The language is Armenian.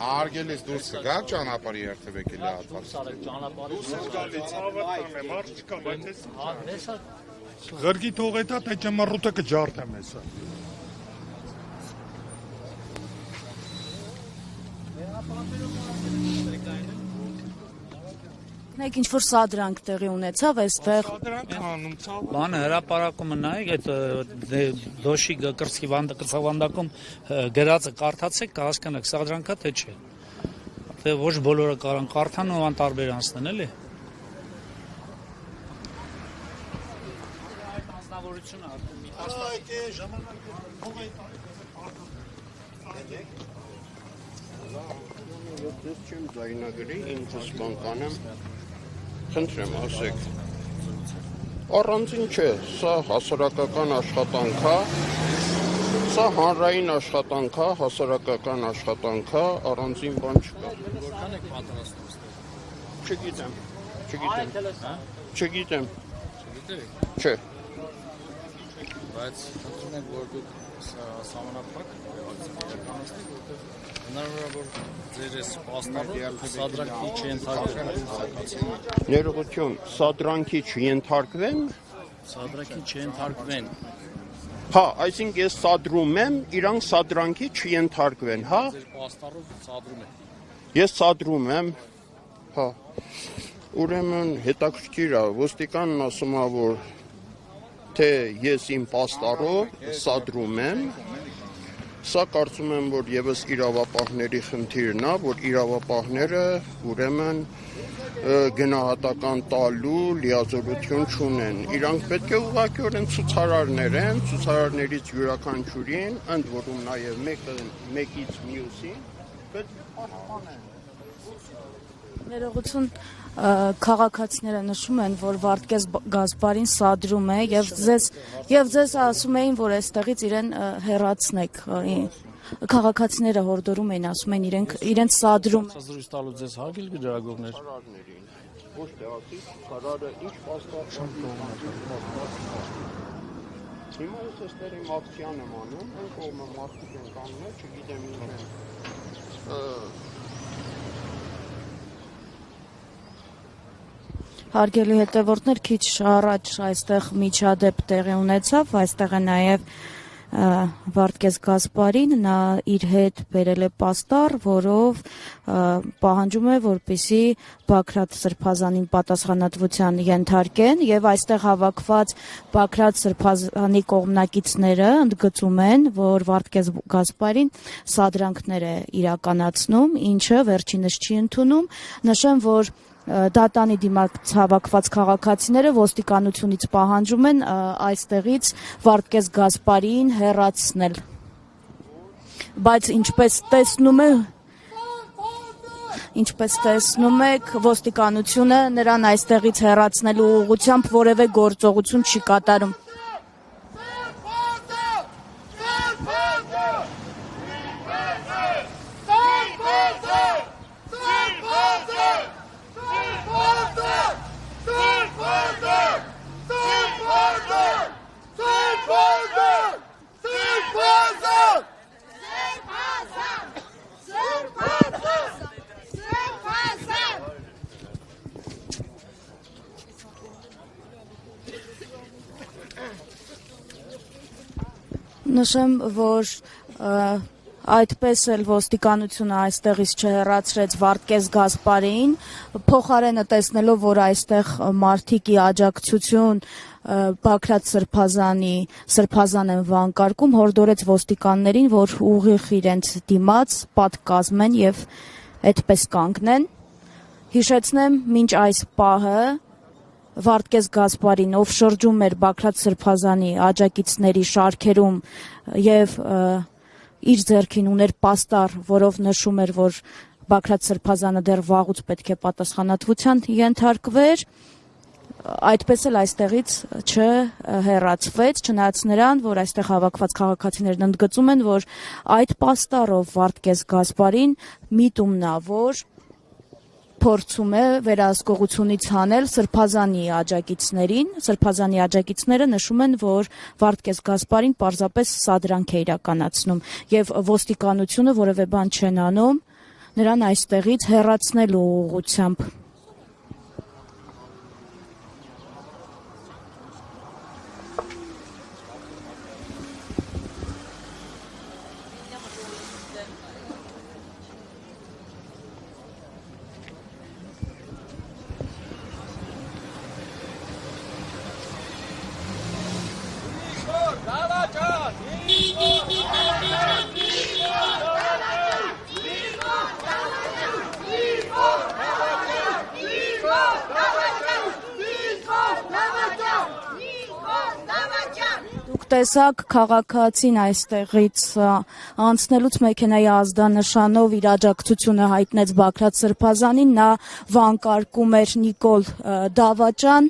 Արգելից դուրս կգաք ճանապարհի երթևեկելի հատված։ Գրգի թողեցա թե ճմռուտը կջարդեմ հեսա։ Նայեք ինչ որ սադրանք տեղի ունեցավ այստեղ։ Բանը հրապարակումը նայեք այդ դոշի կրծքի կրծավանդակում գրածը կարդացեք կհասկանաք սադրանքա թե չէ։ Թե ոչ բոլորը կարան կարդան ու անտարբեր անցնեն էլի։ Այդ անձնավորությունը Այդ է ժամանակը Ես չեմ ձայնագրի, ինքս բան կանեմ, խնդրեմ ասեք, առանձին չէ, սա հասարակական աշխատանք է, սա հանրային աշխատանք է, հասարակական աշխատանք է, առանձին բան չկա։ Որքան եք պատրաստում ստեղ։ Չգիտեմ։ Չէ։ Բայց խնդրում ենք, որ դուք սահմանափակ իրականացնեք, որտեղ հնարավոր ձեր այս պաստառով սադրանքի չենթարկվեն։ Ներողություն, սադրանքի չենթարկվեն։ Սադրանքի չենթարկվեն։ Հա, այսինքն ես սադրում եմ, իրանք սադրանքի չենթարկվեն, հա։ Ձեր պաստառով սադրում եք։ Ես սադրում եմ, հա։ Ուրեմն հետաքրքիր է, ոստիկանն ասում է, որ թե ես իմ պաստառով սադրում եմ, սա կարծում եմ, որ եւս իրավապահների խնդիրն է, որ իրավապահները ուրեմն գնահատական տալու լիազորություն չունեն։ Իրանք պետք է ուղղակիորեն ցուցարարներ են, ցուցարարներից յուրաքանչյուրին, ընդ որում նաեւ մեկից մյուսին պետք է պաշտպանեն։ Ներողություն քաղաքացիները նշում են, որ Վարդգես Գասպարին սադրում է եւ ձեզ ասում էին, որ այստեղից իրեն հեռացնեք։ Քաղաքացիները հորդորում էին, ասում են իրենց սադրում։ Զրույց տալու ձեզ հարգել գրագողներ։ Ոչ թե ասի, ցուցարարը ինչ պաստառ Հիմա ես այստեղ իմ ակցիան եմ անում, այն կողմը մարդիկ են կանգնել, չգիտեմ ինչ են։ Հարգելի հետևորդներ, քիչ առաջ այստեղ միջադեպ տեղի ունեցավ, այստեղ է նաև Վարդգես Գասպարին, նա իր հետ բերել է պաստառ, որով պահանջում է, որպեսզի Բաքրատ Սրբազանին պատասխանատվության ենթարկեն եւ այստեղ հավաքված Բաքրատ Սրբազանի կողմնակիցները ընդգծում են, որ Վարդգես Գասպարին սադրանքներ է իրականացնում, ինչը վերջինս չի ընդունում, նշեմ, որ դատանի դիմաց հավաքված քաղաքացիները ոստիկանությունից պահանջում են այստեղից Վարդգես Գասպարին հեռացնել։ Բայց ինչպես տեսնում եք, ոստիկանությունը նրան այստեղից հեռացնելու ուղղությամբ որևէ գործողություն չի կատարում։ Նշեմ, որ այդպես էլ ոստիկանությունը այստեղից չհեռացրեց Վարդգես Գասպարին, փոխարենը տեսնելով, որ այստեղ մարդիկի աջակցություն Բագրատ Սրբազան են վանկարկում, հորդորեց ոստիկաններին, որ ուղիղ իրենց դիմաց պատկազմեն եւ այդպես կանգնեն։ Հիշեցնեմ, մինչ այս պահը Վարդգես Գասպարին, ով շրջում էր Բագրատ Սրբազանի աջակիցների շարքերում եւ իր ձեռքին ուներ պաստառ, որով նշում էր, որ Բագրատ Սրբազանը դեռ վաղուց պետք է պատասխանատվության ենթարկվեր, այդպես էլ այստեղից չհեռացվեց, չնայած նրան, որ այստեղ հավաքված քաղաքացիներն ընդգծում են, որ այդ պաստառով Վարդգես Գասպարին միտումն է, որ փորձում է վերահսկողությունից հանել Սրբազանի աջակիցներին։ Սրբազանի աջակիցները նշում են, որ Վարդգես Գասպարին պարզապես սադրանք է իրականացնում եւ ոստիկանությունը որևէ բան չեն անում նրան այստեղից հեռացնելու ուղղությամբ։ Տեսակ քաղաքացին այստեղից անցնելուց մեքենայի ազդանշանով իր աջակցությունը հայտնեց Բագրատ Սրբազանին, նա վանկարկում էր Նիկոլ Դավաճան,